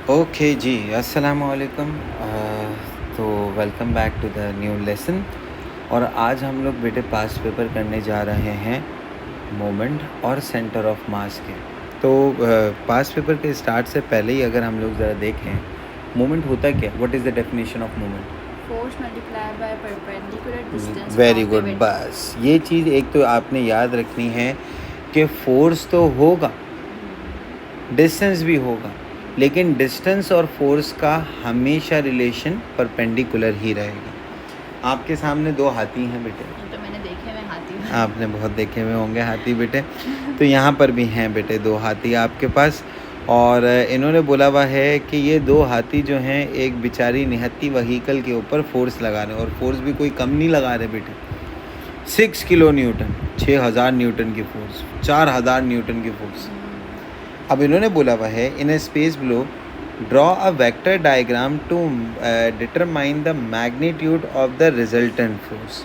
Okay जी, अस्सलाम वालेकुम। तो welcome back to the new lesson. और आज हम लोग बेटे पास्ट पेपर करने जा रहे हैं मोमेंट और सेंटर ऑफ मास के। तो पास्ट पेपर के स्टार्ट से पहले ही अगर हम लोग ज़रा देखें मोमेंट होता क्या, what is the definition of moment? Force multiply by perpendicular distance very from good. Event. बस ये चीज़ एक तो आपने याद रखनी है कि फोर्स तो होगा, डिस्टेंस भी होगा, लेकिन डिस्टेंस और फोर्स का हमेशा रिलेशन परपेंडिकुलर ही रहेगा। आपके सामने दो हाथी हैं बेटे। तो मैंने देखे हुए हाथी। आपने बहुत देखे हुए होंगे हाथी बेटे। तो यहाँ पर भी हैं बेटे दो हाथी आपके पास। और इन्होंने बोला हुआ है कि ये दो हाथी जो हैं एक बेचारी निहत्ती वहीकल के ऊपर फोर्स लगा रहे हैं, और फोर्स भी कोई कम नहीं लगा रहे बेटे। 6 किलो न्यूटन, 6000 न्यूटन की फोर्स, 4000 न्यूटन की फोर्स। अब इन्होंने बोला हुआ है in a space below draw a vector diagram to determine the magnitude of the resultant force.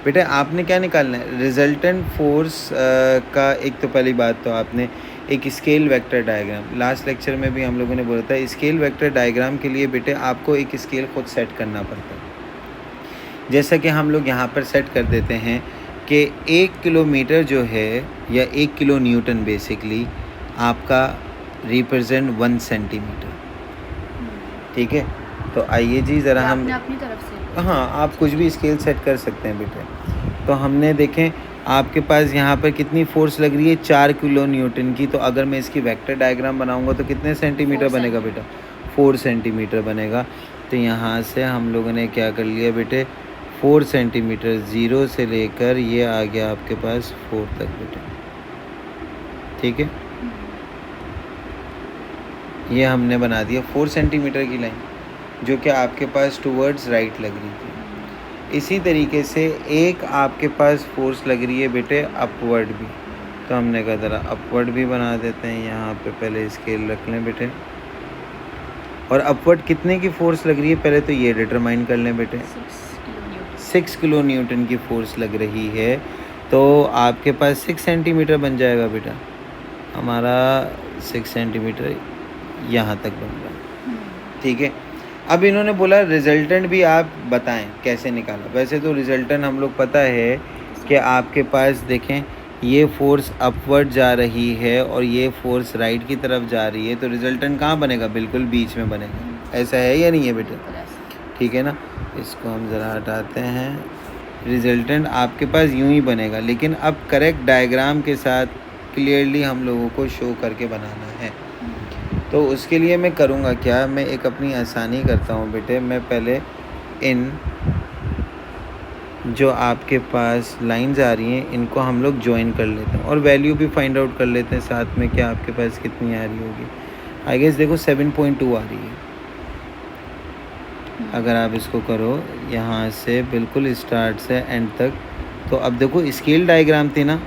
बेटे आपने क्या निकालना है? रिजल्टेंट फोर्स का एक तो पहली बात तो आपने एक scale vector diagram, last lecture में भी हम लोगों ने बोला था स्केल वेक्टर डायग्राम के लिए बेटे आपको एक स्केल खुद सेट करना पड़ता है। जैसा कि हम लोग यहाँ पर सेट कर देते हैं कि 1 किलोमीटर जो है या 1 किलो न्यूटन बेसिकली आपका रिप्रेजेंट 1 सेंटीमीटर। ठीक है, तो आइए जी ज़रा हम अपनी तरफ से। हाँ, आप कुछ भी स्केल सेट कर सकते हैं बेटे। तो हमने देखें आपके पास यहाँ पर कितनी फोर्स लग रही है, 4 किलो न्यूटन की। तो अगर मैं इसकी वेक्टर डायग्राम बनाऊंगा तो कितने सेंटीमीटर बनेगा बेटा? 4 सेंटीमीटर बनेगा। तो यहाँ से हम लोगों ने क्या कर लिया बेटे, 4 सेंटीमीटर, 0 से लेकर ये आ गया आपके पास 4 तक बेटे। ठीक है, ये हमने बना दिया 4 सेंटीमीटर की लाइन, जो कि आपके पास टूवर्ड्स राइट लग रही थी। इसी तरीके से एक आपके पास फोर्स लग रही है बेटे अपवर्ड भी। तो हमने कहा ज़रा अपवर्ड भी बना देते हैं। यहाँ पे पहले स्केल रख लें बेटे, और अपवर्ड कितने की फोर्स लग रही है पहले तो ये डिटरमाइन कर लें बेटे। 6 किलो न्यूटन की फोर्स लग रही है। तो आपके पास 6 सेंटीमीटर बन जाएगा बेटा हमारा। 6 सेंटीमीटर यहाँ तक बन रहा है। ठीक है, अब इन्होंने बोला रिजल्टेंट भी आप बताएं कैसे निकाला। वैसे तो रिजल्टेंट हम लोग पता है कि आपके पास देखें ये फोर्स अपवर्ड जा रही है और ये फोर्स राइट की तरफ जा रही है, तो रिजल्टेंट कहाँ बनेगा? बिल्कुल बीच में बनेगा। ऐसा है या नहीं है बेटे? ठीक है ना, इसको हम ज़रा हटाते हैं। रिजल्टेंट आपके पास यूं ही बनेगा, लेकिन अब करेक्ट डायग्राम के साथ क्लियरली हम लोगों को शो करके बनाना है। तो उसके लिए मैं करूँगा क्या, मैं एक अपनी आसानी करता हूँ बेटे। मैं पहले इन जो आपके पास लाइंस आ रही हैं इनको हम लोग ज्वाइन कर लेते हैं और वैल्यू भी फाइंड आउट कर लेते हैं साथ में, क्या आपके पास कितनी आ रही होगी। आई गेस देखो 7.2 आ रही है। अगर आप इसको करो यहाँ से बिल्कुल स्टार्ट से एंड तक, तो अब देखो स्केल डायग्राम थी ना,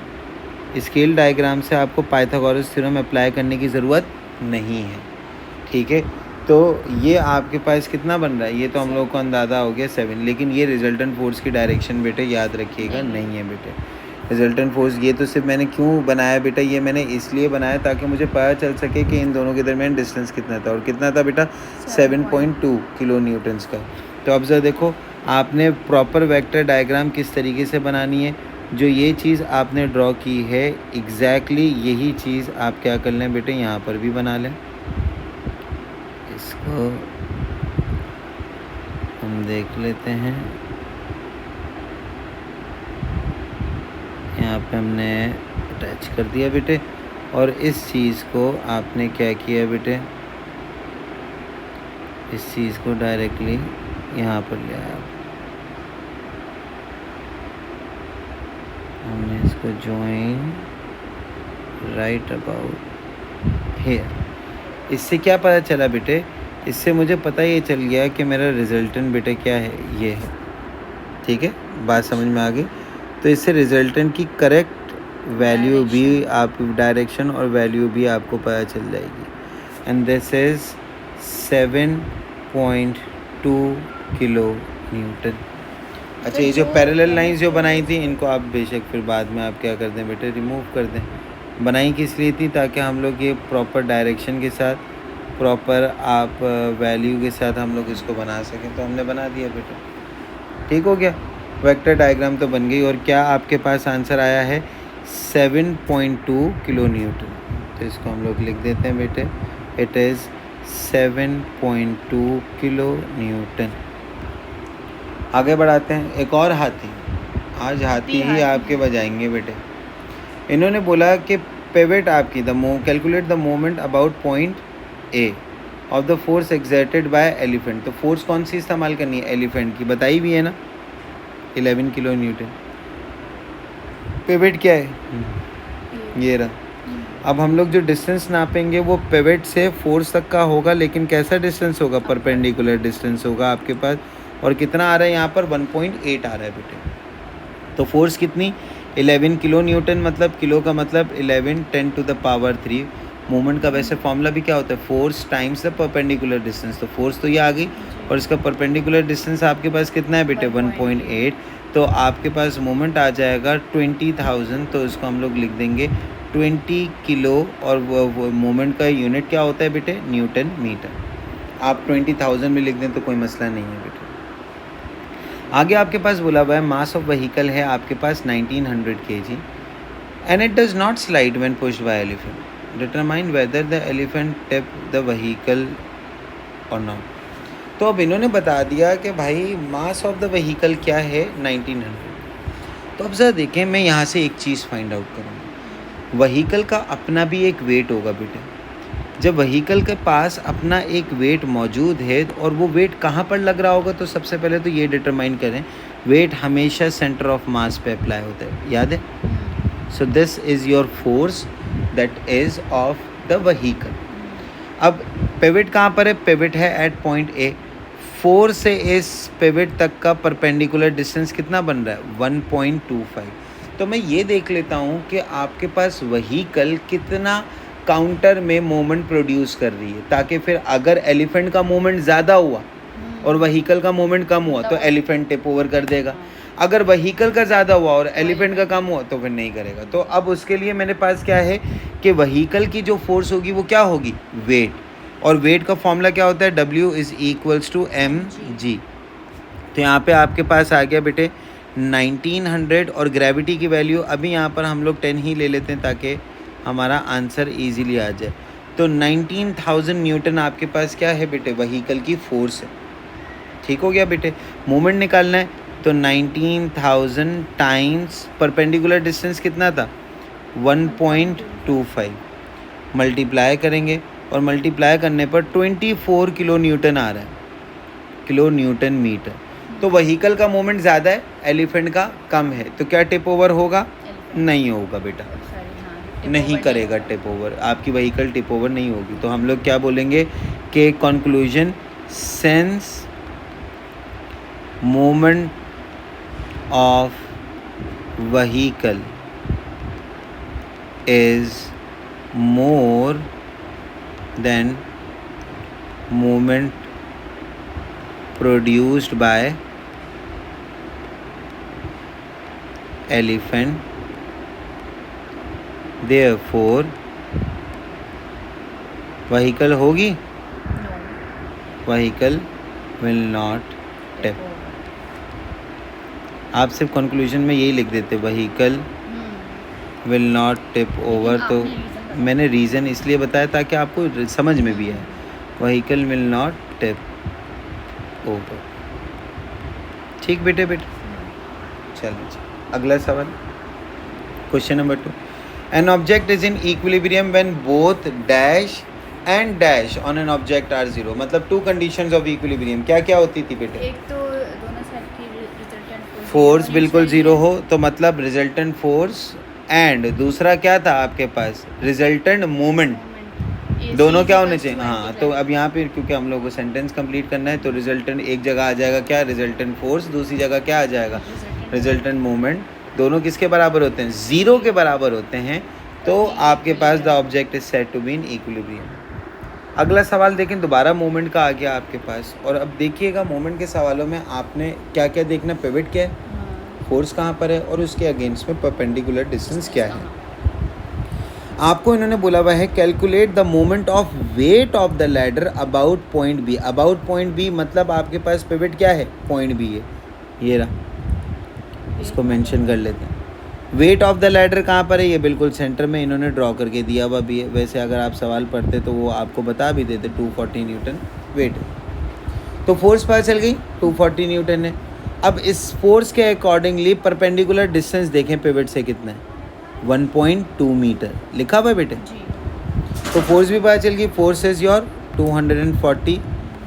स्केल डायग्राम से आपको पाइथागोरस थ्योरम अप्लाई करने की ज़रूरत नहीं है। ठीक है, तो ये आपके पास कितना बन रहा है, ये तो हम लोग को अंदाज़ा हो गया 7, लेकिन ये रिजल्टेंट फोर्स की डायरेक्शन बेटे याद रखिएगा नहीं है बेटे। रिजल्टेंट फोर्स ये तो सिर्फ मैंने क्यों बनाया बेटा, ये मैंने इसलिए बनाया ताकि मुझे पता चल सके कि इन दोनों के दरमियान डिस्टेंस कितना था, और कितना था बेटा? 7.2 किलो न्यूटन्स का। तो अब जरा देखो आपने प्रॉपर वेक्टर डायग्राम किस तरीके से बनानी है। जो ये चीज़ आपने ड्रॉ की है एग्जैक्टली यही चीज़ आप क्या कर लें बेटे, यहाँ पर भी बना लें। इसको हम देख लेते हैं, यहाँ पे हमने अटैच कर दिया बेटे। और इस चीज़ को आपने क्या किया बेटे, इस चीज़ को डायरेक्टली यहाँ पर ले आया। हमने इसको ज्वाइन राइट अबाउट हेयर। इससे क्या पता चला बेटे, इससे मुझे पता ये चल गया कि मेरा रिजल्टेंट बेटे क्या है, ये है। ठीक है, बात समझ में आ गई। तो इससे रिजल्टेंट की करेक्ट वैल्यू भी आप डायरेक्शन और वैल्यू भी आपको पता चल जाएगी। And this is 7.2 kilo Newton. अच्छा, ये जो पैरेलल लाइंस जो बनाई थी इनको आप बेशक फिर बाद में आप क्या कर दें बेटे, रिमूव कर दें। बनाई किस लिए थी, ताकि हम लोग ये प्रॉपर डायरेक्शन के साथ प्रॉपर आप वैल्यू के साथ हम लोग इसको बना सकें, तो हमने बना दिया बेटा। ठीक हो गया, वेक्टर डायग्राम तो बन गई। और क्या आपके पास आंसर आया है 7.2 किलो न्यूटन। तो इसको हम लोग लिख देते हैं बेटे, इट इज़ 7.2 किलो न्यूटन। आगे बढ़ाते हैं, एक और हाथी। आज हाथी ही आपके बजाएंगे बेटे। इन्होंने बोला कि पिवट आपकी calculate the moment about point A of the force exerted by elephant. तो फोर्स कौन सी इस्तेमाल करनी है? एलिफेंट की, बताई भी है ना, 11 किलो न्यूटन। पिवट क्या है? ये रहा। अब हम लोग जो डिस्टेंस नापेंगे वो पिवट से फोर्स तक का होगा, लेकिन कैसा डिस्टेंस होगा? परपेंडिकुलर डिस्टेंस होगा आपके पास। और कितना आ रहा है यहाँ पर? 1.8 आ रहा है बेटे। तो फोर्स कितनी? 11 किलो न्यूटन, मतलब किलो का मतलब 11 10 टू द पावर 3। मूवमेंट का वैसे फॉर्मूला भी क्या होता है? Force times the perpendicular distance. तो फोर्स तो ये आ गई, और इसका परपेंडिकुलर डिस्टेंस आपके पास कितना है बेटे? 1.8। तो आपके पास मोमेंट आ जाएगा 20,000। तो इसको हम लोग लिख देंगे 20 किलो, और वो मोमेंट का यूनिट क्या होता है बेटे? Newton metre. आप 20,000 में लिख दें तो कोई मसला नहीं है बेटे। आगे आपके पास बोला हुआ है मास ऑफ व्हीकल है आपके पास 1900 kg and it does not slide when pushed by elephant. Determine whether the elephant tip the vehicle और नॉट। तो अब इन्होंने बता दिया कि भाई मास ऑफ द व्हीकल क्या है? 1900। तो अब ज़रा देखें, मैं यहाँ से एक चीज़ फाइंड आउट करूँगा। व्हीकल का अपना भी एक वेट होगा बेटे। जब व्हीकल के पास अपना एक वेट मौजूद है, और वो वेट कहाँ पर लग रहा होगा, तो सबसे पहले तो ये डिटरमाइन करें, वेट हमेशा सेंटर ऑफ मास पे अप्लाई होता है, याद है? So this is your force that is of the vehicle. अब पिवट कहाँ पर है? पिवट है एट पॉइंट ए। फोर्स से इस पिवट तक का परपेंडिकुलर डिस्टेंस कितना बन रहा है? 1.25। तो मैं ये देख लेता हूँ कि आपके पास व्हीकल कितना काउंटर में मोमेंट प्रोड्यूस कर रही है, ताकि फिर अगर एलिफेंट का मोमेंट ज़्यादा हुआ और व्हीकल का मोमेंट कम हुआ तो एलिफेंट टिप ओवर कर देगा। अगर व्हीकल का ज़्यादा हुआ और एलिफेंट का कम हुआ तो फिर नहीं करेगा। तो अब उसके लिए मेरे पास क्या है कि व्हीकल की जो फोर्स होगी वो क्या होगी? वेट। और वेट का फॉर्मूला क्या होता है? W = mg। तो यहाँ पे आपके पास आ गया बेटे 1900, और ग्रेविटी की वैल्यू अभी यहाँ पर हम लोग 10 ही ले लेते हैं ताकि हमारा आंसर इजीली आ जाए। तो 19,000 न्यूटन आपके पास क्या है बेटे? व्हीकल की फोर्स है। ठीक हो गया बेटे। मोमेंट निकालना है तो 19,000 टाइम्स परपेंडिकुलर डिस्टेंस कितना था? 1.25 मल्टीप्लाई करेंगे, और मल्टीप्लाई करने पर 24 किलो न्यूटन आ रहा है, किलो न्यूटन मीटर। तो व्हीकल का मोमेंट ज़्यादा है, एलिफेंट का कम है, तो क्या टिप ओवर होगा? नहीं होगा बेटा, नहीं करेगा टिप ओवर। आपकी व्हीकल टिप ओवर नहीं होगी। तो हम लोग क्या बोलेंगे कि conclusion, sense moment of vehicle is more than moment produced by elephant, therefore vehicle होगी, व्हीकल विल नॉट टिप। आप सिर्फ कंक्लूजन में यही लिख देते, vehicle will not tip over. तो मैंने रीज़न इसलिए बताया ताकि आपको समझ में भी आए, vehicle will not tip over. ठीक बेटे? चलो अगला सवाल, question number 2। An object is in equilibrium when both dash and dash on an object are 0। मतलब टू कंडीशंस ऑफ इक्विलिब्रियम क्या क्या होती थी बेटे? एक तो दोनों साइड की रिजल्टेंट फोर्स बिल्कुल ज़ीरो हो, तो मतलब रिजल्टेंट फोर्स, एंड दूसरा क्या था आपके पास? Resultant moment. दोनों क्या होने चाहिए? हाँ, तो अब यहाँ पे क्योंकि हम लोग को सेंटेंस कंप्लीट करना है, तो रिजल्टेंट एक जगह आ जाएगा क्या? Resultant force. दूसरी जगह क्या आ जाएगा? Resultant moment. दोनों किसके बराबर होते हैं? 0 के बराबर होते हैं। तो आपके पास the object is said to be in equilibrium. अगला सवाल देखें, दोबारा मोमेंट का आ गया आपके पास। और अब देखिएगा मोमेंट के सवालों में आपने क्या क्या देखना, पिवट क्या है, फोर्स कहाँ पर है, और उसके अगेंस्ट में परपेंडिकुलर डिस्टेंस क्या है। आपको इन्होंने बोला हुआ है calculate the moment of weight of the ladder about point B. About point B मतलब आपके पास पिवट क्या है, पॉइंट बी है, ये रहा, इसको मेंशन कर लेते हैं। वेट ऑफ द लैडर कहाँ पर है, ये बिल्कुल सेंटर में इन्होंने ड्रॉ करके दिया हुआ भी है। वैसे अगर आप सवाल पढ़ते तो वो आपको बता भी देते 240 न्यूटन वेट है। तो फोर्स पता चल गई 240 न्यूटन है। अब इस फोर्स के अकॉर्डिंगली परपेंडिकुलर डिस्टेंस देखें पिवट से कितना है, 1.2 मीटर लिखा हुआ है बेटे। जी। तो फोर्स भी पता चल गई, फोर्स इज योर 240।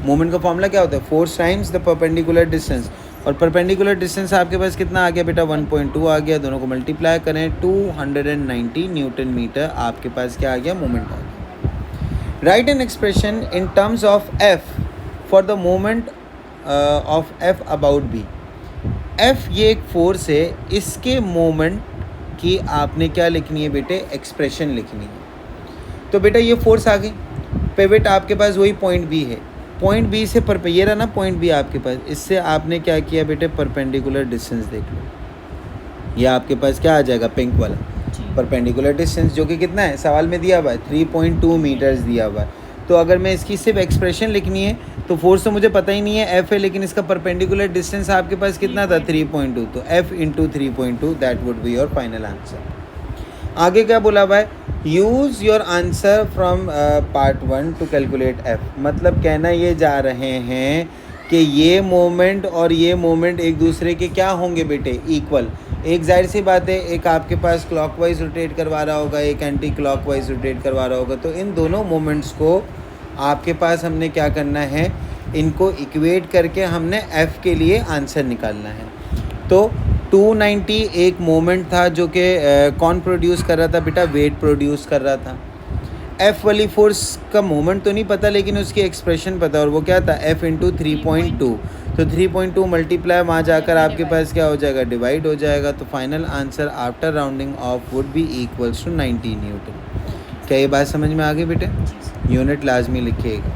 मोमेंट का फॉर्मूला क्या होता है, force times the perpendicular distance, और परपेंडिकुलर डिस्टेंस आपके पास कितना आ गया बेटा, 1.2 आ गया। दोनों को मल्टीप्लाई करें 290 न्यूटन मीटर, आपके पास क्या आ गया, मोमेंट आ गया। Right an expression in terms of F for the moment of F about B. F ये एक फोर्स है, इसके मोमेंट की आपने क्या लिखनी है बेटे, एक्सप्रेशन लिखनी है। तो बेटा ये फोर्स आ गई, पिवट आपके पास वही पॉइंट बी है, पॉइंट बी से ये रहा ना पॉइंट बी आपके पास, इससे आपने क्या किया बेटे, परपेंडिकुलर डिस्टेंस देख लो, ये आपके पास क्या आ जाएगा, पिंक वाला परपेंडिकुलर डिस्टेंस, जो कि कितना है, सवाल में दिया हुआ है 3.2 मीटर्स दिया हुआ है। तो अगर मैं इसकी सिर्फ एक्सप्रेशन लिखनी है तो फोर्स तो मुझे पता ही नहीं है, एफ है, लेकिन इसका परपेंडिकुलर डिस्टेंस आपके पास कितना था, 3.2, तो F into 3.2 that would be your final answer. आगे क्या बोला हुआ है, use your answer from part 1 to calculate F. मतलब कहना ये जा रहे हैं कि ये मोमेंट और ये मोमेंट एक दूसरे के क्या होंगे बेटे, इक्वल। एक जाहिर सी बात है, एक आपके पास क्लॉकवाइज रोटेट करवा रहा होगा, एक एंटी क्लॉकवाइज रोटेट करवा रहा होगा, तो इन दोनों मोमेंट्स को आपके पास हमने क्या करना है, इनको इक्वेट करके हमने एफ़ के लिए आंसर निकालना है। तो 290 एक मोमेंट था जो कि कौन प्रोड्यूस कर रहा था बेटा, वेट प्रोड्यूस कर रहा था। एफ़ वाली फोर्स का मोमेंट तो नहीं पता, लेकिन उसकी एक्सप्रेशन पता, और वो क्या था, एफ़ इंटू 3.2। तो 3.2 मल्टीप्लाई वहाँ जाकर आपके पास क्या हो जाएगा, डिवाइड हो जाएगा। तो final answer after rounding off would be equals to 90 newton. क्या ये बात समझ में आ गई बेटे, यूनिट लाजमी लिखिएगा।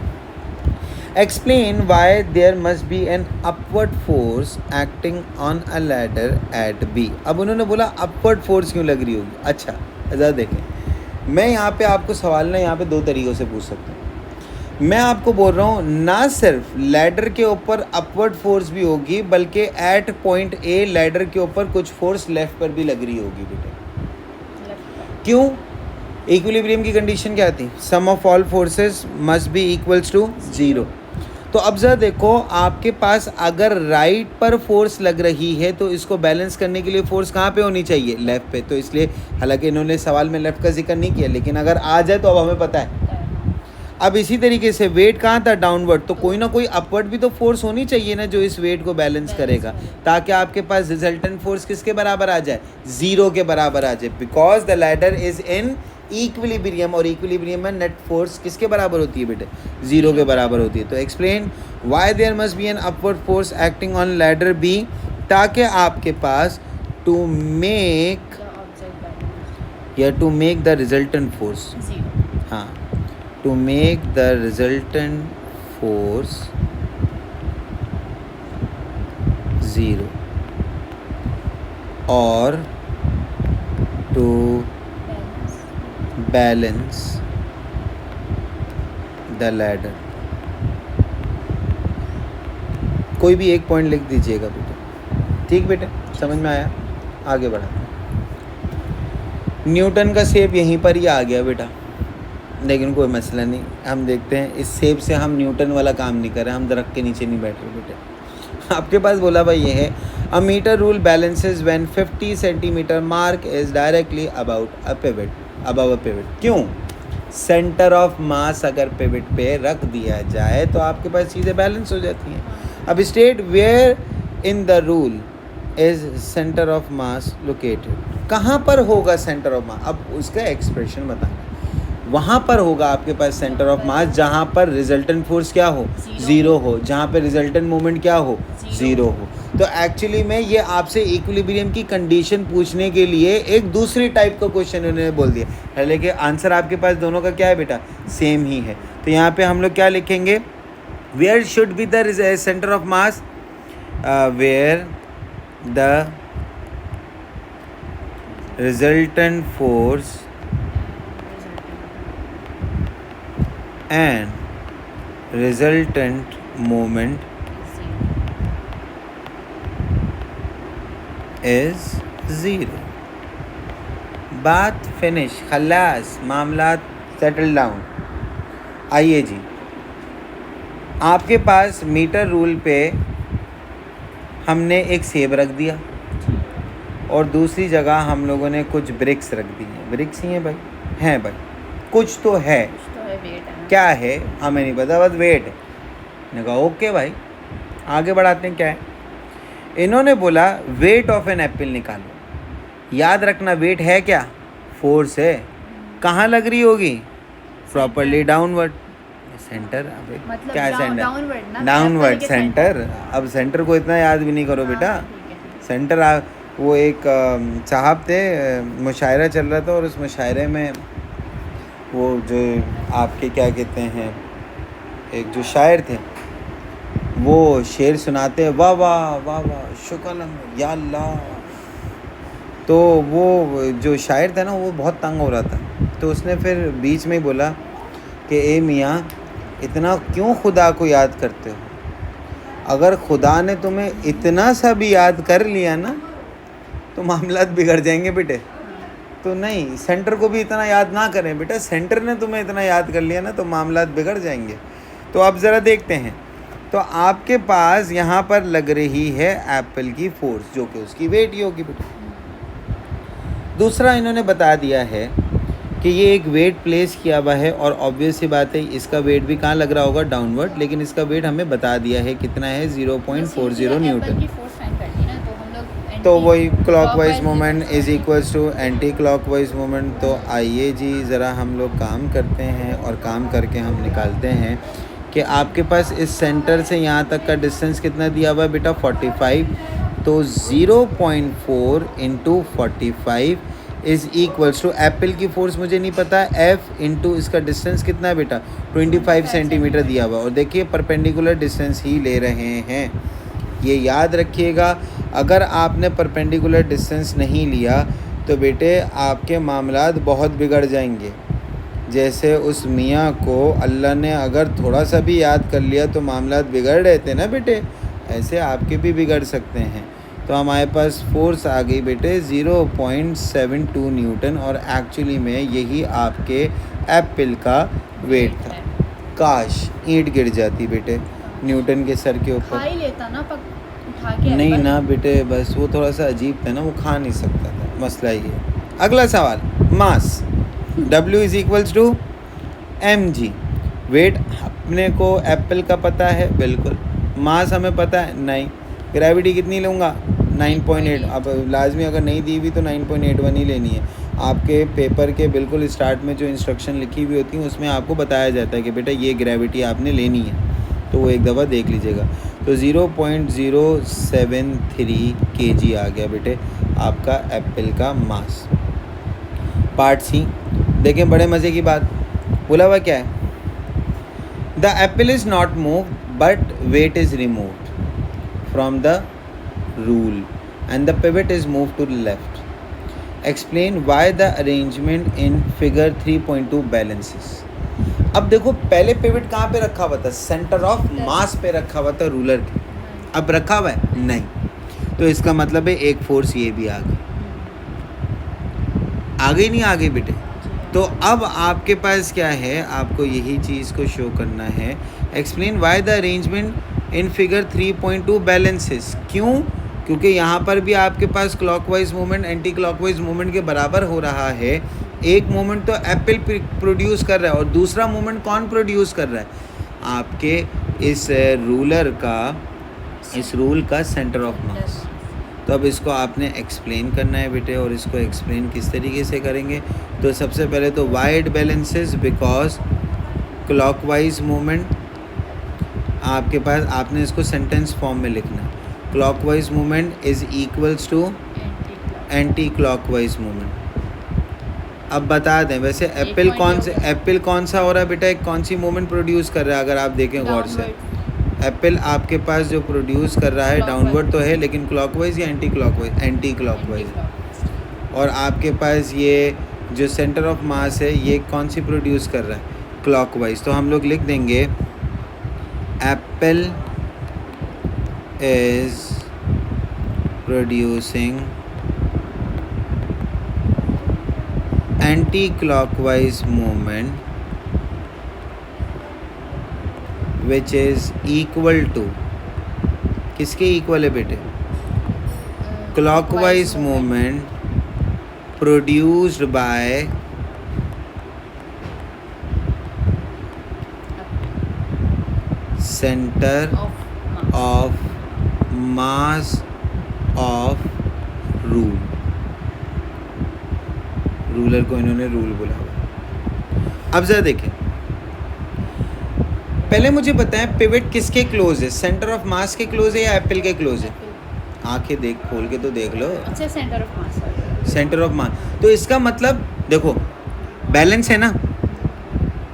Explain why there must be an upward force acting on a ladder at B. अब उन्होंने बोला अपवर्ड फोर्स क्यों लग रही होगी। अच्छा ज़रा देखें, मैं यहाँ पे आपको सवाल ना यहाँ पे दो तरीक़ों से पूछ सकता हूँ। मैं आपको बोल रहा हूँ ना सिर्फ लैडर के ऊपर अपवर्ड फोर्स भी होगी, बल्कि एट पॉइंट ए लैडर के ऊपर कुछ फोर्स लेफ़्ट पर भी लग रही होगी बेटे। क्यों, इक्विलिब्रियम की कंडीशन क्या थी, sum of all forces must be equals to 0। तो अब जरा देखो, आपके पास अगर राइट पर फोर्स लग रही है तो इसको बैलेंस करने के लिए फोर्स कहाँ पे होनी चाहिए, लेफ़्ट पे। तो इसलिए हालांकि इन्होंने सवाल में लेफ़्ट का जिक्र नहीं किया, लेकिन अगर आ जाए तो अब हमें पता है। अब इसी तरीके से वेट कहाँ था, डाउनवर्ड, तो कोई ना कोई अपवर्ड भी तो फोर्स होनी चाहिए ना, जो इस वेट को बैलेंस करेगा, ताकि आपके पास रिजल्टेंट फोर्स किसके बराबर आ जाए, 0 के बराबर आ जाए। Because the ladder is in equilibrium, और इक्विलिब्रियम में नेट फोर्स किसके बराबर होती है बेटे, 0 के बराबर होती है। तो explain why there must be an upward force acting on ladder B, ताकि आपके पास to make the resultant force, हाँ, to make the resultant force 0 और टू बैलेंस द लैडर। कोई भी एक पॉइंट लिख दीजिएगा बेटे, ठीक बेटे, समझ में आया। आगे बढ़ा, न्यूटन का सेब यहीं पर ही आ गया बेटा, लेकिन कोई मसला नहीं, हम देखते हैं इस सेब से हम न्यूटन वाला काम नहीं कर रहे, हम दरख्त के नीचे नहीं बैठ रहे बेटे। आपके पास बोला भाई ये है, a metre rule balances when 50 centimetre mark is directly about a pivot, above a pivot. क्यों, सेंटर ऑफ मास अगर पिवट पे रख दिया जाए तो आपके पास चीज़ें बैलेंस हो जाती हैं। अब state where in the rule is centre of mass located, कहाँ पर होगा सेंटर ऑफ मास, अब उसका एक्सप्रेशन बताना। वहाँ पर होगा आपके पास सेंटर ऑफ मास जहाँ पर रिजल्टेंट फोर्स क्या हो, 0 हो, जहाँ पर रिजल्टेंट मोमेंट क्या हो, 0 हो। तो एक्चुअली में ये आपसे इक्विलिब्रियम की कंडीशन पूछने के लिए एक दूसरी टाइप का क्वेश्चन उन्होंने बोल दिया, हालांकि आंसर आपके पास दोनों का क्या है बेटा, सेम ही है। तो यहाँ पे हम लोग क्या लिखेंगे, where should be the centre of mass, where the resultant force and resultant moment is 0. बात फिनिश, खलास, मामला सेटल डाउन। आइए जी, आपके पास मीटर रूल पे हमने एक सेब रख दिया और दूसरी जगह हम लोगों ने कुछ ब्रिक्स रख दी हैं। ब्रिक्स ही हैं भाई, हैं भाई, कुछ तो है। कुछ तो है, वेट है ना। क्या है हमें नहीं पता, बस वेट है। मैंने कहा ओके भाई, आगे बढ़ाते हैं। क्या है? इन्होंने बोला वेट ऑफ एन एप्पल निकालो। याद रखना वेट है क्या? फोर्स है। कहाँ लग रही होगी? Properly downward. सेंटर, अबे मतलब क्या है सेंटर? डाउनवर्ड ना, डाउनवर्ड के सेंटर। अब सेंटर को इतना याद भी नहीं करो बेटा। हाँ, ठीक है। सेंटर वो एक साहब थे, मुशायरा चल रहा था और उस मुशायरे में वो जो आपके क्या कहते हैं, एक जो शायर थे वो शेर सुनाते, वाह वाह वाह वाह शुक्र या अल्लाह। तो वो जो शायर था ना वो बहुत तंग हो रहा था, तो उसने फिर बीच में ही बोला कि ए मियाँ, इतना क्यों खुदा को याद करते हो? अगर खुदा ने तुम्हें इतना सा भी याद कर लिया ना तो मामलात बिगड़ जाएंगे बेटे। तो नहीं, सेंटर को भी इतना याद ना करें बेटा। सेंटर ने तुम्हें इतना याद कर लिया ना तो मामलात बिगड़ जाएंगे। तो अब ज़रा देखते हैं। तो आपके पास यहाँ पर लग रही है एप्पल की फोर्स, जो कि उसकी वेट ही होगी बेटा। दूसरा इन्होंने बता दिया है कि ये एक वेट प्लेस किया हुआ है और ऑब्वियस सी बात है इसका वेट भी कहाँ लग रहा होगा? डाउनवर्ड। लेकिन इसका वेट हमें बता दिया है कितना है, 0.40 न्यूटन। तो वही clockwise moment is equals to anticlockwise moment. तो आइए जी ज़रा हम लोग काम करते हैं और काम करके हम निकालते हैं कि आपके पास इस सेंटर से यहाँ तक का डिस्टेंस कितना दिया हुआ है बेटा? 45। तो 0.4 इंटू 45 इज़ इक्वल्स टू, एप्पल की फोर्स मुझे नहीं पता, F इंटू इसका डिस्टेंस कितना है बेटा? 25 सेंटीमीटर दिया हुआ। और देखिए परपेंडिकुलर डिस्टेंस ही ले रहे हैं, ये याद रखिएगा। अगर आपने परपेंडिकुलर डिस्टेंस नहीं लिया तो बेटे आपके मामलात बहुत बिगड़ जाएंगे। जैसे उस मियाँ को अल्लाह ने अगर थोड़ा सा भी याद कर लिया तो मामलात बिगड़ रहे थे ना बेटे, ऐसे आपके भी बिगड़ सकते हैं। तो हमारे पास फोर्स आ गई बेटे 0.72 न्यूटन और एक्चुअली में यही आपके एप्पल का वेट था। काश ईंट गिर जाती बेटे न्यूटन के सर के ऊपर। खा ही लेता ना, उठा के नहीं ना बेटे, बस वो थोड़ा सा अजीब था ना, वो खा नहीं सकता था, मसला ये है। अगला सवाल, mass W is equals to mg। Weight अपने को एप्पल का पता है बिल्कुल, मास हमें पता है नहीं। ग्रेविटी कितनी लूँगा? 9.8। अब लाजमी अगर नहीं दी हुई तो 9.81 ही लेनी है। आपके पेपर के बिल्कुल स्टार्ट में जो इंस्ट्रक्शन लिखी हुई होती हैं उसमें आपको बताया जाता है कि बेटा ये ग्रेविटी आपने लेनी है, तो वो एक दफ़ा देख लीजिएगा। तो 0.073 kg आ गया बेटे आपका एप्पल का मास। पार्ट सी देखें, बड़े मज़े की बात बोला हुआ क्या है? The apple is not move but weight is removed from the rule and the pivot is move to the left. Explain why the arrangement in figure 3.2 balances. अब देखो पहले पिवट कहाँ पे रखा हुआ था? सेंटर ऑफ मास पे रखा हुआ था रूलर के। अब रखा हुआ है नहीं, तो इसका मतलब है एक फोर्स ये भी आ गई। आ गई नहीं आ गई बेटे? तो अब आपके पास क्या है, आपको यही चीज़ को शो करना है। Explain why the arrangement in figure 3.2 balances. क्यों? क्योंकि यहाँ पर भी आपके पास clockwise movement anti clockwise movement के बराबर हो रहा है। एक मूवमेंट तो एप्पल प्रोड्यूस कर रहा है और दूसरा मूवमेंट कौन प्रोड्यूस कर रहा है? आपके इस रूलर का, इस रूल का सेंटर ऑफ मास। तो अब इसको आपने एक्सप्लेन करना है बेटे, और इसको एक्सप्लेन किस तरीके से करेंगे? तो सबसे पहले तो why balances because clockwise movement आपके पास, आपने इसको सेंटेंस फॉर्म में लिखना है। Clockwise movement is equals to anti clockwise movement. अब बता दें वैसे एप्पल कौन सा हो रहा है बेटा? एक कौन सी मूवमेंट प्रोड्यूस कर रहा है? अगर आप देखें गौर से, एप्पल आपके पास जो प्रोड्यूस कर रहा है डाउनवर्ड तो है, लेकिन क्लॉकवाइज या एंटी क्लॉकवाइज? Anti clockwise. और आपके पास ये जो सेंटर ऑफ मास है ये कौन सी प्रोड्यूस कर रहा है? क्लॉकवाइज, तो हम लोग लिख देंगे apple is producing anti clockwise movement which is equal to, किसके इक्वल है बेटे? Clockwise movement produced by centre of mass of rule. Ruler को इन्होंने रूल बोला हुआ। अब जरा देखें, पहले मुझे बताएं पिवट किसके क्लोज है? सेंटर ऑफ मास के क्लोज है या एप्पल के क्लोज है? आंखें देख, खोल के तो देख लो। अच्छा, centre of mass. Centre of मास, तो इसका मतलब देखो बैलेंस है ना,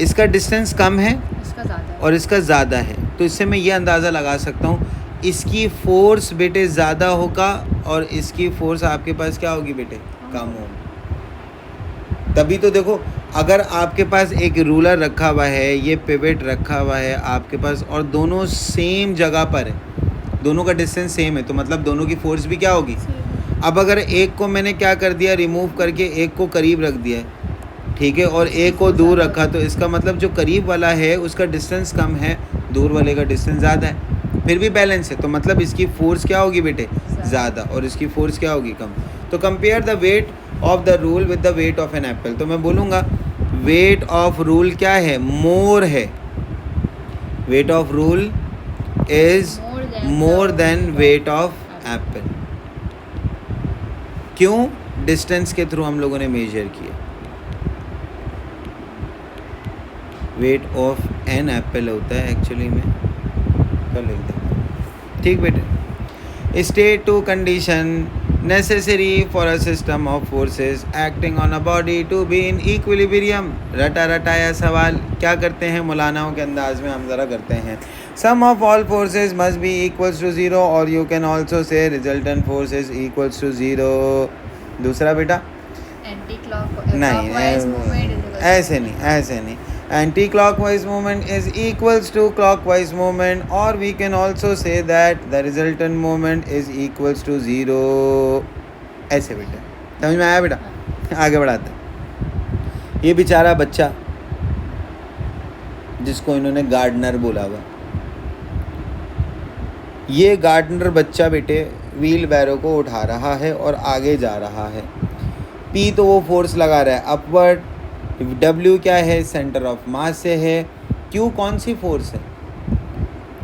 इसका डिस्टेंस कम है इसका ज़्यादा है और इसका ज़्यादा है, तो इससे मैं ये अंदाज़ा लगा सकता हूँ इसकी फोर्स बेटे ज़्यादा होगा और इसकी फोर्स आपके पास क्या होगी बेटे? कम होगी। तभी तो देखो, अगर आपके पास एक रूलर रखा हुआ है, ये पिवट रखा हुआ है आपके पास, और दोनों सेम जगह पर है, दोनों का डिस्टेंस सेम है, तो मतलब दोनों की फोर्स भी क्या होगी? अब अगर एक को मैंने क्या कर दिया, रिमूव करके एक को करीब रख दिया, ठीक है, और एक को दूर रखा, तो इसका मतलब जो करीब वाला है उसका डिस्टेंस कम है, दूर वाले का डिस्टेंस ज़्यादा है, फिर भी बैलेंस है, तो मतलब इसकी फोर्स क्या होगी बेटे? ज़्यादा, और इसकी फोर्स क्या होगी? कम। तो compare the weight of the rule with the weight of an apple, तो मैं बोलूँगा वेट ऑफ रूल क्या है? मोर है। Weight of rule is more than weight of Apple. क्यों? डिस्टेंस के थ्रू हम लोगों ने मेजर किया। वेट ऑफ एन एप्पल होता है एक्चुअली में, तो लिख दें, ठीक बेटे। State two condition necessary for a system of forces acting on a body to be in equilibrium। रटा रटाया सवाल क्या करते हैं मौलानाओं के अंदाज में हम ज़रा करते हैं। sum of all forces must be equals to 0 or you can also say resultant force is equals to 0। दूसरा बेटा एंटी क्लॉक नहीं, ऐसे नहीं, ऐसे नहीं। Anti clockwise movement is equals to clockwise movement, और we can also say that the resultant movement is equals to 0। ऐसे बेटा, समझ में आया बेटा? आगे बढ़ाते हैं। ये बेचारा बच्चा जिसको इन्होंने गार्डनर बोला हुआ, ये गार्डनर बच्चा बेटे व्हील बैरो को उठा रहा है और आगे जा रहा है। P तो वो फोर्स लगा रहा है अपवर्ड, W क्या है? सेंटर ऑफ मास से है। Q कौन सी फोर्स है?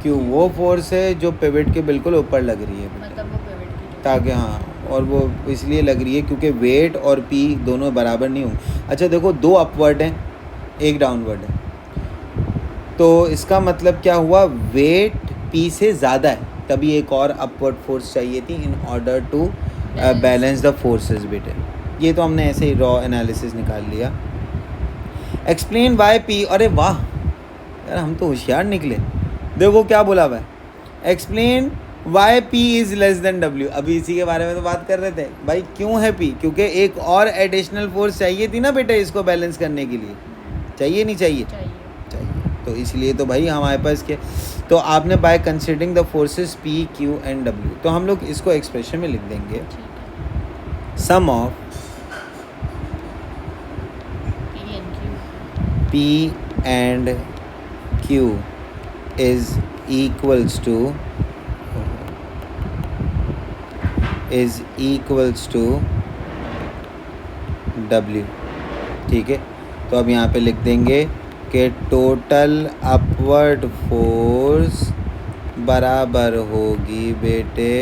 Q वो फोर्स है जो पिवट के बिल्कुल ऊपर लग रही है, मतलब वो पिवट की, ताकि हाँ, और वो इसलिए लग रही है क्योंकि वेट और P दोनों बराबर नहीं होंगे। अच्छा देखो, दो अपवर्ड हैं, एक डाउनवर्ड है, तो इसका मतलब क्या हुआ? वेट P से ज़्यादा है, तभी एक और अपवर्ड फोर्स चाहिए थी in order to balance the forces बेटे। ये तो हमने ऐसे ही रॉ एनालिसिस निकाल लिया। एक्सप्लेन वाई P, अरे वाह यार, हम तो होशियार निकले। देखो क्या बोला हुआ है, explain Y P is less than W। अभी इसी के बारे में तो बात कर रहे थे भाई, क्यों है P? क्योंकि एक और एडिशनल फोर्स चाहिए थी ना बेटे इसको बैलेंस करने के लिए, चाहिए नहीं चाहिए? चाहिए, तो इसलिए तो भाई हमारे पास के, तो आपने by considering the forces P, Q and W, तो हम लोग इसको एक्सप्रेशन में लिख देंगे, सम of P and Q is equals to W, ठीक है। तो अब यहाँ पे लिख देंगे कि टोटल अपवर्ड फोर्स बराबर होगी बेटे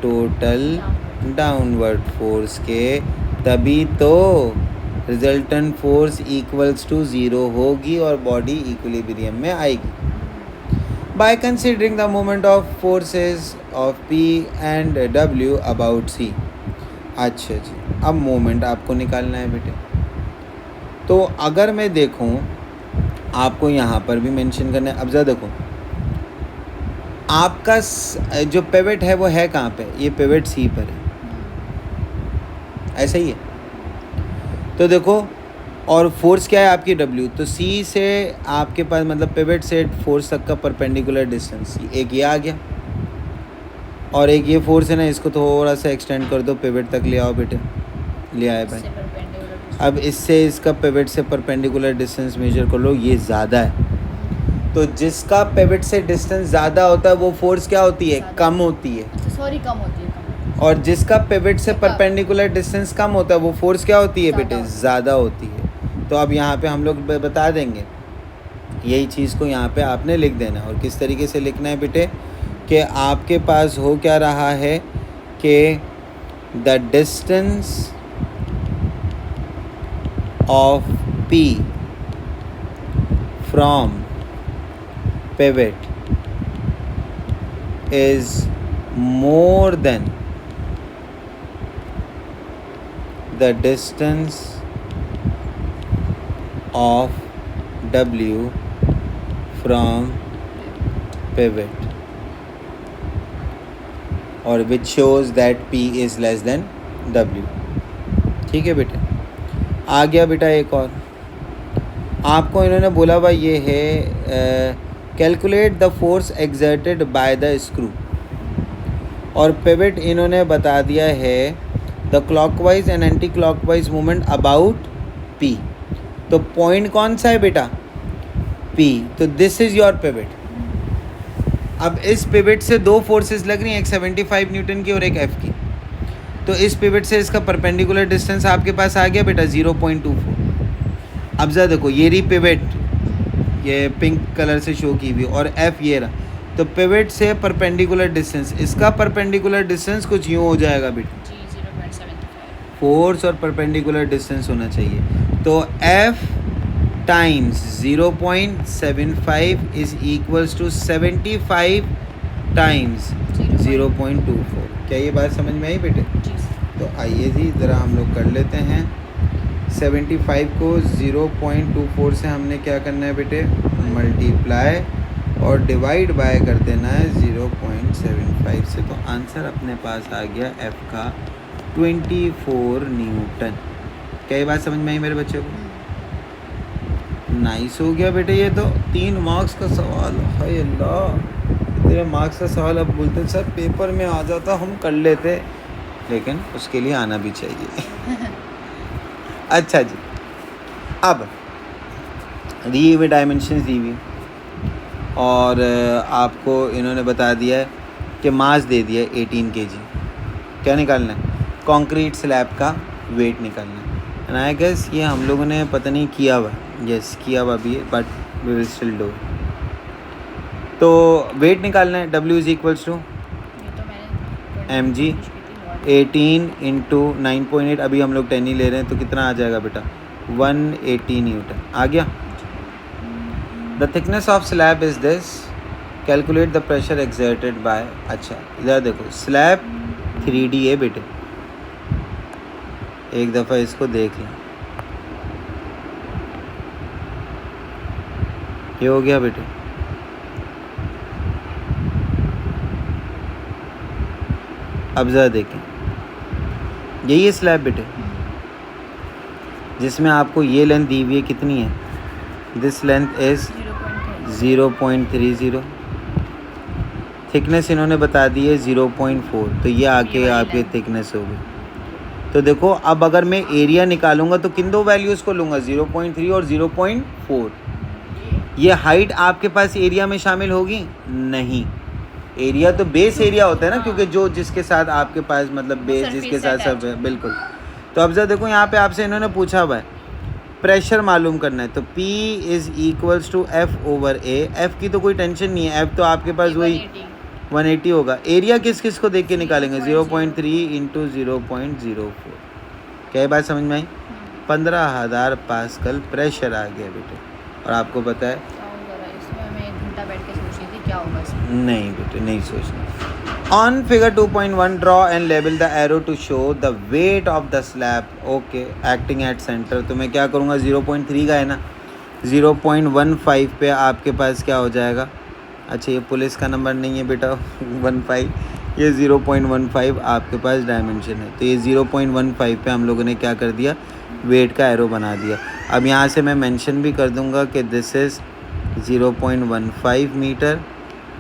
टोटल डाउनवर्ड फोर्स के, तभी तो रिजल्टेंट फोर्स इक्वल्स टू 0 होगी और बॉडी इक्विलिब्रियम में आएगी। By considering the moment of forces of P and W about C। अच्छा जी, अब मोमेंट आपको निकालना है बेटे। तो अगर मैं देखूं, आपको यहाँ पर भी मेंशन करना है। अब ज़रा देखो, आपका जो पिवट है वो है कहाँ पे? ये पिवट C पर है, ऐसा ही है। तो देखो और फोर्स क्या है आपकी W। तो C से आपके पास मतलब पिवट से फोर्स तक का परपेंडिकुलर डिस्टेंस एक ये आ गया, और एक ये फोर्स है ना, इसको थोड़ा सा एक्सटेंड कर दो, पिवट तक ले आओ बेटे, ले आए भाई। इससे perpendicular अब इससे इसका पिवट से परपेंडिकुलर डिस्टेंस मेजर कर लो, ये ज़्यादा है। तो जिसका पिवट से डिस्टेंस ज़्यादा होता है वो फोर्स क्या होती है, ज़्यादा। कम होती है। distance। सॉरी कम होती है, कम होती है। और जिसका पिवट से कम। परपेंडिकुलर डिस्टेंस कम होता है वो फोर्स क्या होती है ज़्यादा बेटे, होती है। ज़्यादा होती है। तो अब यहाँ पे हम लोग बता देंगे, यही चीज़ को यहाँ पे आपने लिख देना है। और किस तरीके से लिखना है बेटे, कि आपके पास हो क्या रहा है कि the distance of P from pivot is more than the distance of W from pivot, or which shows that P is less than W। ठीक है बेटे, आ गया बेटा। एक और आपको इन्होंने बोला हुआ ये है, calculate the force exerted by the screw, और पिवट इन्होंने बता दिया है the clockwise and anti clockwise movement about P। तो पॉइंट कौन सा है बेटा, P। तो दिस इज योर पिवट। अब इस पिवट से दो फोर्सेस लग रही हैं, एक 75 न्यूटन की और एक F की। तो इस पिवट से इसका परपेंडिकुलर डिस्टेंस आपके पास आ गया बेटा 0.24। अब ज़रा देखो, ये रही पिवट, ये पिंक कलर से शो की हुई, और F ये रहा। तो पिवट से परपेंडिकुलर डिस्टेंस, इसका परपेंडिकुलर डिस्टेंस कुछ यूँ हो जाएगा बेटा, जी 0.75। फोर्स और परपेंडिकुलर डिस्टेंस होना चाहिए। तो F times 0.75 is equals to 75 times 0.24। क्या ये बात समझ में आई बेटे? जी तो आइए जी ज़रा हम लोग कर लेते हैं। 75 को 0.24 से हमने क्या करना है बेटे, मल्टीप्लाई और डिवाइड बाय कर देना है 0.75 से। तो आंसर अपने पास आ गया F का 24 न्यूटन। क्या ये बात समझ में आई मेरे बच्चे को? नाइस हो गया बेटे। ये तो 3 मार्क्स का सवाल है। अल्लाह, तेरे मार्क्स का सवाल अब बोलते सर पेपर में आ जाता हम कर लेते, लेकिन उसके लिए आना भी चाहिए। अच्छा जी, अब दी हुई डायमेंशंस दी हुई, और आपको इन्होंने बता दिया है कि मास दे दिया है 18 kg। क्या निकालना है? कंक्रीट स्लैब का वेट निकालना है। एंड आई गेस ये हम लोगों ने पता नहीं किया हुआ, यस किया हुआ भी है, but we will still do. तो वेट निकालना है, W इज इक्वल्स टू ये तो मैंने mg 18 इंटू 9.8। अभी हम लोग 10 ही ले रहे हैं, तो कितना आ जाएगा बेटा, 180 न्यूटन आ गया। The thickness of slab is this, calculate the pressure exerted by. अच्छा इधर देखो, स्लैब 3D है बेटे, एक दफ़ा इसको देख लें। ये हो गया बेटे। अब ज़रा देखें, यही है स्लैब बेटे, जिसमें आपको ये लेंथ दी हुई है, कितनी है? This length is 0.30। थिकनेस इन्होंने बता दी है 0.4, तो ये आके आपकी थिकनेस हो गई। तो देखो, अब अगर मैं एरिया निकालूंगा तो किन दो वैल्यूज़ को लूँगा, 0.3 और 0.4। ये हाइट आपके पास एरिया में शामिल होगी? नहीं, एरिया तो बेस एरिया होता है ना, क्योंकि जो जिसके साथ आपके पास मतलब बेस जिसके साथ सब है, बिल्कुल। तो अब जरा देखो, यहाँ पे आपसे इन्होंने पूछा हुआ है प्रेशर मालूम करना है, तो P is equals to F/A। F की तो कोई टेंशन नहीं है, F तो आपके पास वही 180 होगा। एरिया किस किस को देख के निकालेंगे? 0.3 इंटू 0.04। क्या ये बात समझ में आई? 15,000 पास्कल प्रेशर आ गया बेटे। और आपको पता है, इसमें मैं 1 घंटा बैठ के सोच रही थी क्या होगा इसमें। नहीं बेटे नहीं सोचना। On figure 2.1 draw and label the arrow to show the weight of the slab, okay, acting at centre. तो मैं क्या करूँगा, 0.3 का है ना, 0.15 पे आपके पास क्या हो जाएगा? अच्छा ये पुलिस का नंबर नहीं है बेटा 15, ये 0.15 आपके पास डायमेंशन है। तो ये 0.15 पे हम लोगों ने क्या कर दिया, वेट का एरो बना दिया। अब यहाँ से मैं मेंशन भी कर दूँगा कि दिस इज़ 0.15 मीटर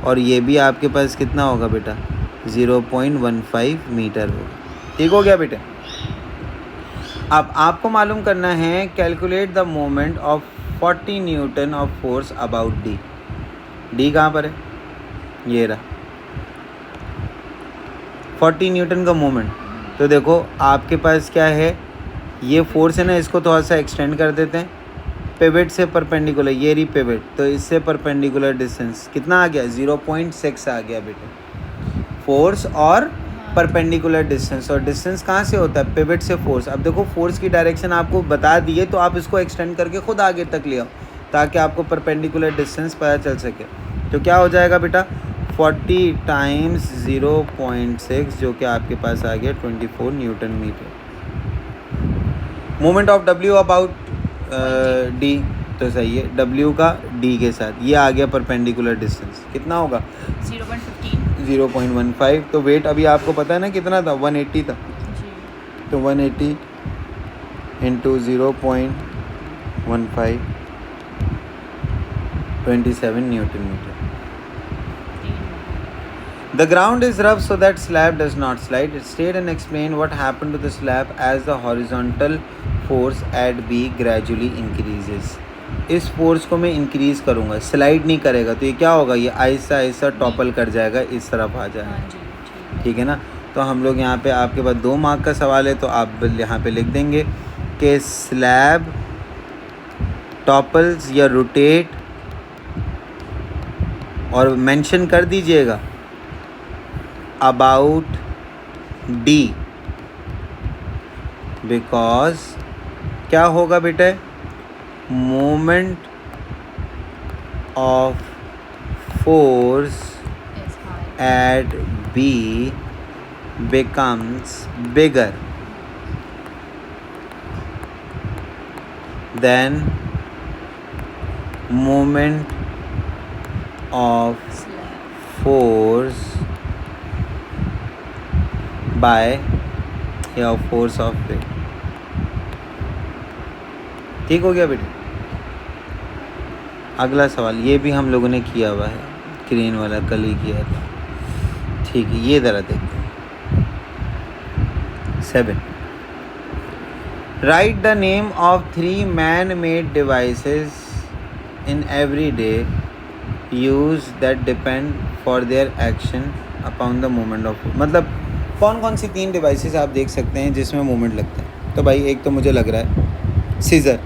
और ये भी आपके पास कितना होगा बेटा 0.15 मीटर होगा। ठीक हो गया बेटा। अब आपको मालूम करना है calculate the moment of 40 Newton of force about D. D कहाँ पर है, ये रहा 40 न्यूटन का मोमेंट। तो देखो आपके पास क्या है, ये फोर्स है ना, इसको थोड़ा सा एक्सटेंड कर देते हैं पिवट से परपेंडिकुलर, ये रही पिवट, तो इससे परपेंडिकुलर डिस्टेंस कितना आ गया 0.6 आ गया बेटे, फोर्स और परपेंडिकुलर डिस्टेंस। और डिस्टेंस कहाँ से होता है, पिवट से फोर्स। अब देखो फोर्स की डायरेक्शन आपको बता दिए तो आप इसको एक्सटेंड करके खुद आगे तक ले आओ ताकि आपको परपेंडिकुलर डिस्टेंस पता चल सके। तो क्या हो जाएगा बेटा 40 टाइम्स 0.6 जो कि आपके पास आ गया 24 newton metre. Moment of W about D, तो सही है, डब्ल्यू का डी के साथ ये आ गया परपेंडिकुलर डिस्टेंस कितना होगा 0.15। तो वेट अभी आपको पता है ना कितना था 180 था, तो 180 into 0.15 27 newton metre. The ground is rough so that slab does not slide. State and explain what happened to the slab as the horizontal force at B gradually increases. इस फोर्स को मैं इंक्रीज करूँगा, slide नहीं करेगा, तो ये क्या होगा, ये आहिस्ता आहिस्ता टॉपल कर जाएगा, इस तरफ आ जाएगा। ठीक है ना। तो हम लोग यहाँ पे आपके पास 2 मार्क का सवाल है, तो आप यहाँ पे लिख देंगे कि स्लैब टॉपल्स या रोटेट, और मेंशन कर दीजिएगा about D because क्या होगा बेटे, moment of force at B becomes bigger than moment of force by या फोर्स ऑफ वेट। ठीक हो गया बेटे। अगला सवाल ये भी हम लोगों ने किया हुआ है, क्रेन वाला कल ही किया था। ठीक है, ये ज़रा देखते हैं। 7 right the name of 3 man made devices in every day use that depend for their action upon the moment of, मतलब कौन कौन सी 3 डिवाइसेस आप देख सकते हैं जिसमें मोमेंट लगता है। तो भाई एक तो मुझे लग रहा है सीजर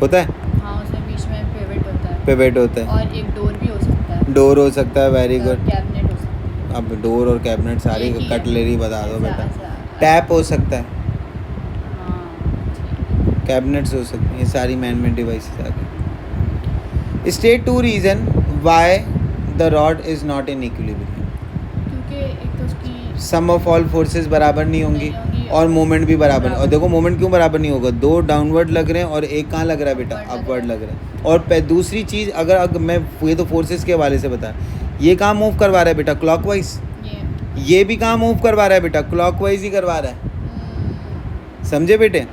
होता है, हाँ उसमें बीच में पिवट होता है, पिवट होता है, और एक डोर भी हो सकता है, डोर हो सकता है, वेरी गुड। कैबिनेट हो सकता है। अब डोर और कैबिनेट सारी एक ही है। कटलरी बता दो ऐसा- बेटा। ऐसा- टैप हो सकता है, हाँ, कैबिनेट्स हो सकते हैं, ये सारी मैन मेड डिवाइसेस आ गई। State 2 reason why the rod is not in equilibrium. क्योंकि एक तो उसकी सम ऑफ ऑल फोर्सेस बराबर नहीं होंगी नहीं होंगी और मोमेंट भी बराबर। और बराबर। देखो मोमेंट क्यों बराबर नहीं होगा, 2 डाउनवर्ड लग रहे हैं और एक कहाँ लग रहा है बेटा, Upward लग अपवर्ड रहा लग रहा है। और दूसरी चीज़ अगर मैं ये तो फोर्सेस के हवाले से बता, ये कहाँ मूव करवा रहा है बेटा, क्लॉकवाइज। ये भी कहाँ मूव करवा रहा है बेटा, क्लॉकवाइज ही करवा रहा है, समझे बेटे।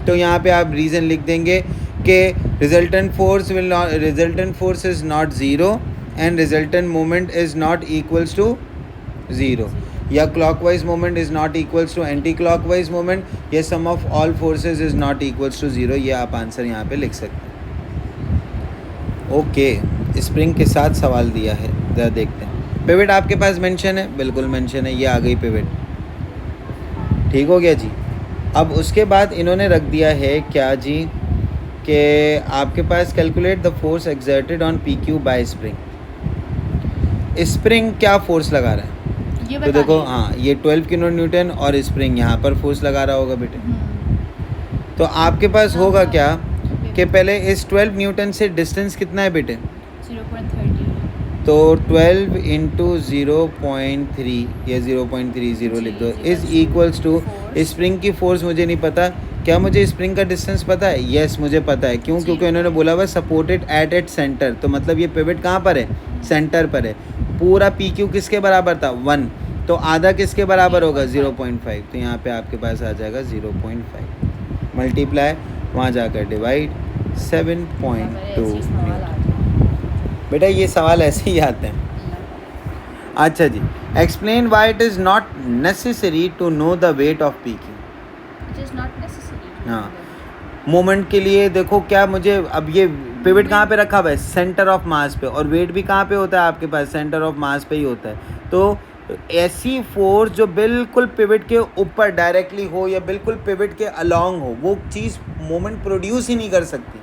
तो यहाँ पे आप रीज़न लिख देंगे कि resultant force is not zero and resultant moment is not equals to zero, या clockwise moment is not equals to anticlockwise moment, या sum of all forces is not equals to zero. ये आप answer यहाँ पे लिख सकते हैं। Okay, spring के साथ सवाल दिया है, ज़रा देखते हैं। पिवट आपके पास मेंशन है, बिल्कुल मेंशन है, ये आ गई पिवट। ठीक हो गया जी। अब उसके बाद इन्होंने रख दिया है क्या जी कि आपके पास calculate the force exerted on P Q by spring. Spring क्या फोर्स लगा रहा है, ये तो बता देखो दीजिए। हाँ ये 12 किलो न्यूटन और स्प्रिंग यहाँ पर फोर्स लगा रहा होगा बेटे। तो आपके पास होगा क्या कि पहले इस 12 न्यूटन से डिस्टेंस कितना है बेटे, 0.30 तो 12 इंटू 0.3 या 0.30 लिख दो इज़ इक्वल्स टू स्प्रिंग की फोर्स मुझे नहीं पता। क्या मुझे स्प्रिंग का डिस्टेंस पता है? यस मुझे पता है। क्यों? क्योंकि इन्होंने बोला हुआ सपोर्टेड एट इट सेंटर, तो मतलब ये पिवट कहाँ पर है, सेंटर पर है। पूरा पी क्यू किसके बराबर था 1, तो आधा किसके बराबर होगा 0.5, तो यहाँ पे आपके पास आ जाएगा 0.5 मल्टीप्लाई वहाँ जाकर डिवाइड 7.2 मेरे ऐसे ही सवाल आ न्यूटन। जाए। बेटा ये सवाल ऐसे ही आते हैं। अच्छा जी, explain why it is not necessary to know the weight of picking. It is not necessary. हाँ, मोमेंट के लिए देखो क्या मुझे अब ये पिवट कहाँ पे रखा हुआ है, सेंटर ऑफ मास पे, और वेट भी कहाँ पे होता है आपके पास, सेंटर ऑफ मास पे ही होता है। तो ऐसी फोर्स जो बिल्कुल पिवट के ऊपर डायरेक्टली हो या बिल्कुल पिवट के अलोंग हो, वो चीज़ मोमेंट प्रोड्यूस ही नहीं कर सकती।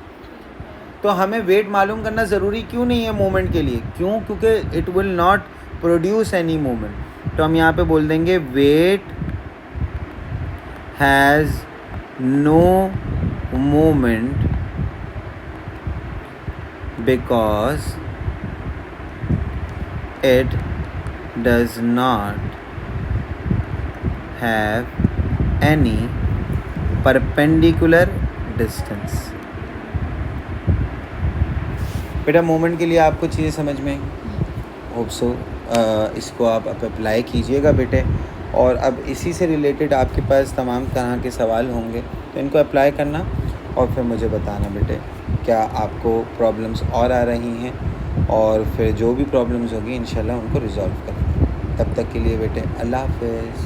तो हमें वेट मालूम करना ज़रूरी क्यों नहीं है मोमेंट के लिए? क्यों? क्योंकि it will not produce any moment. तो हम यहाँ पे बोल देंगे weight has no moment because it does not have any perpendicular distance। बेटा मोमेंट के लिए आपको चीज़ें समझ में होप सो, इसको आप अप्लाई कीजिएगा बेटे। और अब इसी से रिलेटेड आपके पास तमाम तरह के सवाल होंगे, तो इनको अप्लाई करना और फिर मुझे बताना बेटे क्या आपको प्रॉब्लम्स और आ रही हैं, और फिर जो भी प्रॉब्लम्स होगी इंशाल्लाह उनको रिजॉल्व करेंगे। तब तक के लिए बेटे अल्लाह हाफ़िज़।